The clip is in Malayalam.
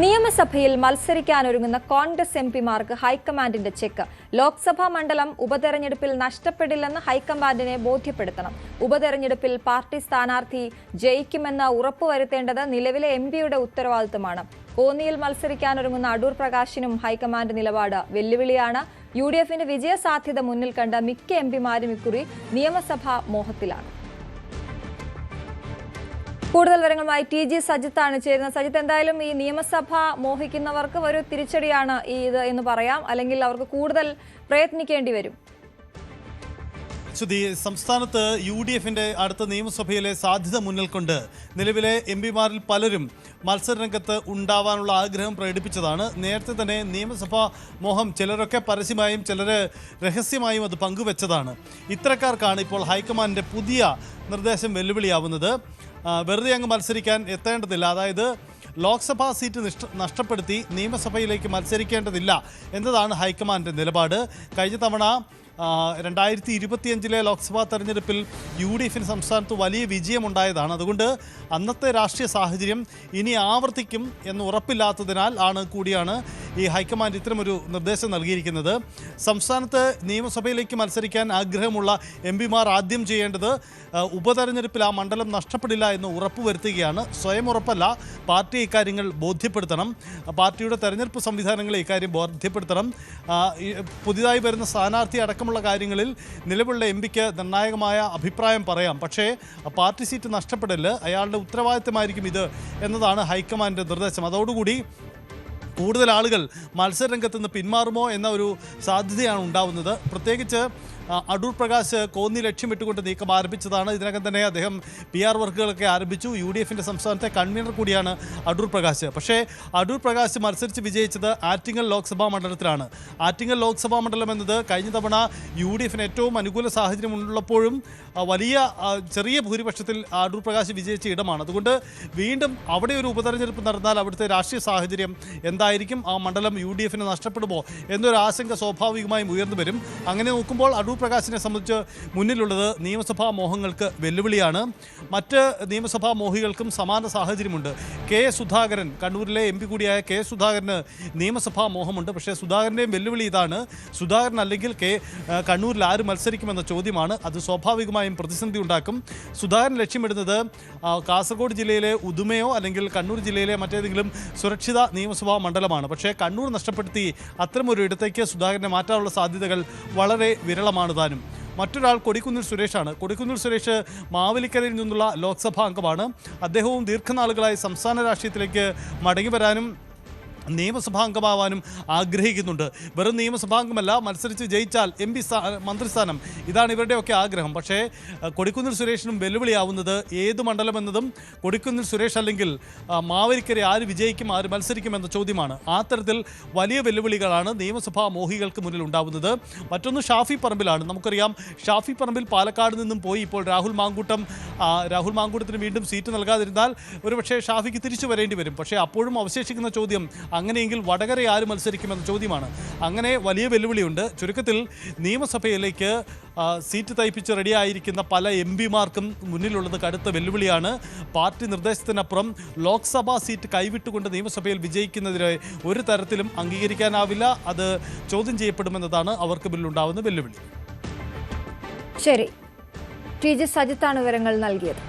നിയമസഭയിൽ മത്സരിക്കാനൊരുങ്ങുന്ന കോൺഗ്രസ് എംപിമാർക്ക് ഹൈക്കമാൻഡിന്റെ ചെക്ക്. ലോക്സഭാ മണ്ഡലം ഉപതെരഞ്ഞെടുപ്പിൽ നഷ്ടപ്പെടില്ലെന്ന് ഹൈക്കമാൻഡിനെ ബോധ്യപ്പെടുത്തണം. ഉപതെരഞ്ഞെടുപ്പിൽ പാർട്ടി സ്ഥാനാർത്ഥി ജയിക്കുമെന്ന് ഉറപ്പുവരുത്തേണ്ടത് നിലവിലെ എംപിയുടെ ഉത്തരവാദിത്തമാണ്. കോന്നിയിൽ മത്സരിക്കാനൊരുങ്ങുന്ന അടൂർ പ്രകാശിനും ഹൈക്കമാൻഡ് നിലപാട് വെല്ലുവിളിയാണ്. യുഡിഎഫിന്റെ വിജയസാധ്യത മുന്നിൽ കണ്ട മിക്ക എംപിമാരും ഇക്കുറി നിയമസഭാ മോഹത്തിലാണ്. കൂടുതൽ വിവരങ്ങളുമായി ടി.ജി. സജിത്താണ് ചേരുന്നത്. സജിത്ത്, എന്തായാലും ഈ നിയമസഭ മോഹിക്കുന്നവർക്ക് ഒരു തിരിച്ചടിയാണ് ഇത് എന്ന് പറയാം, അല്ലെങ്കിൽ അവർക്ക് കൂടുതൽ പ്രയത്നിക്കേണ്ടി വരും. സംസ്ഥാനത്ത് യുഡിഎഫിന്റെ അടുത്ത നിയമസഭയിലെ സാധ്യത മുന്നിൽ കൊണ്ട് നിലവിലെ എംപിമാരിൽ പലരും മത്സരരംഗത്ത് ഉണ്ടാവാനുള്ള ആഗ്രഹം പ്രകടിപ്പിച്ചതാണ്. നേരത്തെ തന്നെ നിയമസഭാ മോഹം ചിലരൊക്കെ പരസ്യമായും ചിലർ രഹസ്യമായും അത് പങ്കുവെച്ചതാണ്. ഇത്തരക്കാർക്കാണ് ഇപ്പോൾ ഹൈക്കമാൻഡിന്റെ പുതിയ നിർദ്ദേശം വെല്ലുവിളിയാവുന്നത്. വെറുതെ അങ്ങ് മത്സരിക്കാൻ എത്തേണ്ടതില്ല, അതായത് ലോക്സഭാ സീറ്റ് നഷ്ടപ്പെടുത്തി നിയമസഭയിലേക്ക് മത്സരിക്കേണ്ടതില്ല എന്നതാണ് ഹൈക്കമാൻഡിൻ്റെ നിലപാട്. കഴിഞ്ഞ തവണ 2025 ലോക്സഭാ തെരഞ്ഞെടുപ്പിൽ യുഡിഎഫിന് സംസ്ഥാനത്ത് വലിയ വിജയമുണ്ടായതാണ്. അതുകൊണ്ട് അന്നത്തെ രാഷ്ട്രീയ സാഹചര്യം ഇനി ആവർത്തിക്കും എന്ന് ഉറപ്പില്ലാത്തതിനാൽ കൂടിയാണ് ഈ ഹൈക്കമാൻഡ് ഇത്തരമൊരു നിർദ്ദേശം നൽകിയിരിക്കുന്നത്. സംസ്ഥാനത്ത് നിയമസഭയിലേക്ക് മത്സരിക്കാൻ ആഗ്രഹമുള്ള എംപിമാർ ആദ്യം ചെയ്യേണ്ടത് ഉപതെരഞ്ഞെടുപ്പിൽ ആ മണ്ഡലം നഷ്ടപ്പെടില്ല എന്ന് ഉറപ്പുവരുത്തുകയാണ്. സ്വയം ഉറപ്പല്ല, പാർട്ടി ഇക്കാര്യങ്ങൾ ബോധ്യപ്പെടുത്തണം. പാർട്ടിയുടെ തെരഞ്ഞെടുപ്പ് സംവിധാനങ്ങളെ ഇക്കാര്യം ബോധ്യപ്പെടുത്തണം. പുതിയതായി വരുന്ന സ്ഥാനാർത്ഥി അടക്കമുള്ള കാര്യങ്ങളിൽ നിലവിലുള്ള എംപിക്ക് നിർണായകമായ അഭിപ്രായം പറയാം. പക്ഷേ പാർട്ടി സീറ്റ് നഷ്ടപ്പെടല് അയാളുടെ ഉത്തരവാദിത്തമായിരിക്കും ഇത് എന്നതാണ് ഹൈക്കമാൻഡിൻ്റെ നിർദ്ദേശം. അതോടുകൂടി കൂടുതൽ ആളുകൾ മത്സരരംഗത്ത് നിന്ന് പിന്മാറുമോ എന്ന ഒരു സാധ്യതയാണ് ഉണ്ടാവുന്നത്. പ്രത്യേകിച്ച് അടൂർ പ്രകാശ് കോന്നി ലക്ഷ്യമിട്ടുകൊണ്ട് നീക്കം ആരംഭിച്ചതാണ്. ഇതിനകം തന്നെ അദ്ദേഹം PR വർക്കുകളൊക്കെ ആരംഭിച്ചു. യുഡിഎഫിൻ്റെ സംസ്ഥാനത്തെ കൺവീനർ കൂടിയാണ് അടൂർ പ്രകാശ്. പക്ഷേ അടൂർ പ്രകാശ് മത്സരിച്ച് വിജയിച്ചത് ആറ്റിങ്ങൽ ലോക്സഭാ മണ്ഡലത്തിലാണ്. ആറ്റിങ്ങൽ ലോക്സഭാ മണ്ഡലം എന്നത് കഴിഞ്ഞ തവണ യുഡിഎഫിന് ഏറ്റവും അനുകൂല സാഹചര്യം ഉള്ളപ്പോഴും വലിയ ചെറിയ ഭൂരിപക്ഷത്തിൽ അടൂർ പ്രകാശ് വിജയിച്ച ഇടമാണ്. അതുകൊണ്ട് വീണ്ടും അവിടെ ഒരു ഉപതെരഞ്ഞെടുപ്പ് നടന്നാൽ അവിടുത്തെ രാഷ്ട്രീയ സാഹചര്യം എന്തായിരിക്കും, ആ മണ്ഡലം യുഡിഎഫിന് നഷ്ടപ്പെടുമോ എന്നൊരു ആശങ്ക സ്വാഭാവികമായും ഉയർന്നു വരും. അങ്ങനെ നോക്കുമ്പോൾ അടൂർ പ്രകാശിനെ സംബന്ധിച്ച് മുന്നിലുള്ളത് നിയമസഭാ മോഹങ്ങൾക്ക് വെല്ലുവിളിയാണ്. മറ്റ് നിയമസഭാ മോഹികൾക്കും സമാന സാഹചര്യമുണ്ട്. കെ സുധാകരൻ, കണ്ണൂരിലെ MP കൂടിയായ കെ സുധാകരന് നിയമസഭാ മോഹമുണ്ട്. പക്ഷേ സുധാകരൻ്റെയും വെല്ലുവിളി ഇതാണ്. സുധാകരൻ അല്ലെങ്കിൽ കണ്ണൂരിൽ ആര് മത്സരിക്കുമെന്ന ചോദ്യമാണ്. അത് സ്വാഭാവികമായും പ്രതിസന്ധി ഉണ്ടാക്കും. സുധാകരൻ ലക്ഷ്യമിടുന്നത് കാസർഗോഡ് ജില്ലയിലെ ഉദുമയോ അല്ലെങ്കിൽ കണ്ണൂർ ജില്ലയിലെ മറ്റേതെങ്കിലും സുരക്ഷിത നിയമസഭാ മണ്ഡലമാണ്. പക്ഷേ കണ്ണൂർ നഷ്ടപ്പെടുത്തി അത്തരമൊരു ഇടത്തേക്ക് സുധാകരനെ മാറ്റാനുള്ള സാധ്യതകൾ വളരെ വിരളമാണ് താനും. മറ്റൊരാൾ കൊടിക്കുന്നിൽ സുരേഷാണ്. കൊടിക്കുന്നിൽ സുരേഷ് മാവേലിക്കരയിൽ നിന്നുള്ള ലോക്സഭാ അംഗമാണ്. അദ്ദേഹവും ദീർഘനാളുകളായി സംസ്ഥാന രാഷ്ട്രീയത്തിലേക്ക് മടങ്ങി വരാനും നിയമസഭാ അംഗമാവാനും ആഗ്രഹിക്കുന്നുണ്ട്. വെറും നിയമസഭാംഗമല്ല, മത്സരിച്ച് ജയിച്ചാൽ MP മന്ത്രിസ്ഥാനം, ഇതാണ് ഇവരുടെയൊക്കെ ആഗ്രഹം. പക്ഷേ കൊടിക്കുന്നിൽ സുരേഷിനും വെല്ലുവിളിയാവുന്നത് ഏത് മണ്ഡലമെന്നതും കൊടിക്കുന്നിൽ സുരേഷ് അല്ലെങ്കിൽ മാവേലിക്കര ആര് വിജയിക്കും, ആര് മത്സരിക്കും എന്ന ചോദ്യമാണ്. ആ തരത്തിൽ വലിയ വെല്ലുവിളികളാണ് നിയമസഭാ മോഹികൾക്ക് മുന്നിൽ ഉണ്ടാവുന്നത്. മറ്റൊന്ന് ഷാഫി പറമ്പിലാണ്. നമുക്കറിയാം, ഷാഫി പറമ്പിൽ പാലക്കാട് നിന്നും പോയി ഇപ്പോൾ രാഹുൽ മാങ്കൂട്ടത്തിന് വീണ്ടും സീറ്റ് നൽകാതിരുന്നാൽ ഒരുപക്ഷേ ഷാഫിക്ക് തിരിച്ചു വരേണ്ടി വരും. പക്ഷേ അപ്പോഴും അവശേഷിക്കുന്ന ചോദ്യം, അങ്ങനെയെങ്കിൽ വടകര ആര് മത്സരിക്കുമെന്ന ചോദ്യമാണ്. അങ്ങനെ വലിയ വെല്ലുവിളിയുണ്ട്. ചുരുക്കത്തിൽ നിയമസഭയിലേക്ക് സീറ്റ് തയ്പ്പിച്ച് റെഡിയായിരിക്കുന്ന പല MPമാർക്കും മുന്നിലുള്ളത് കടുത്ത വെല്ലുവിളിയാണ്. പാർട്ടി നിർദ്ദേശത്തിനപ്പുറം ലോക്സഭാ സീറ്റ് കൈവിട്ടുകൊണ്ട് നിയമസഭയിൽ വിജയിക്കുന്നതിനെ ഒരു തരത്തിലും അംഗീകരിക്കാനാവില്ല. അത് ചോദ്യം ചെയ്യപ്പെടുമെന്നതാണ് അവർക്ക് മുന്നിലുണ്ടാവുന്ന വെല്ലുവിളി. ശരി, ടി.ജി. സജിത്താണ് വിവരങ്ങൾ നൽകിയത്.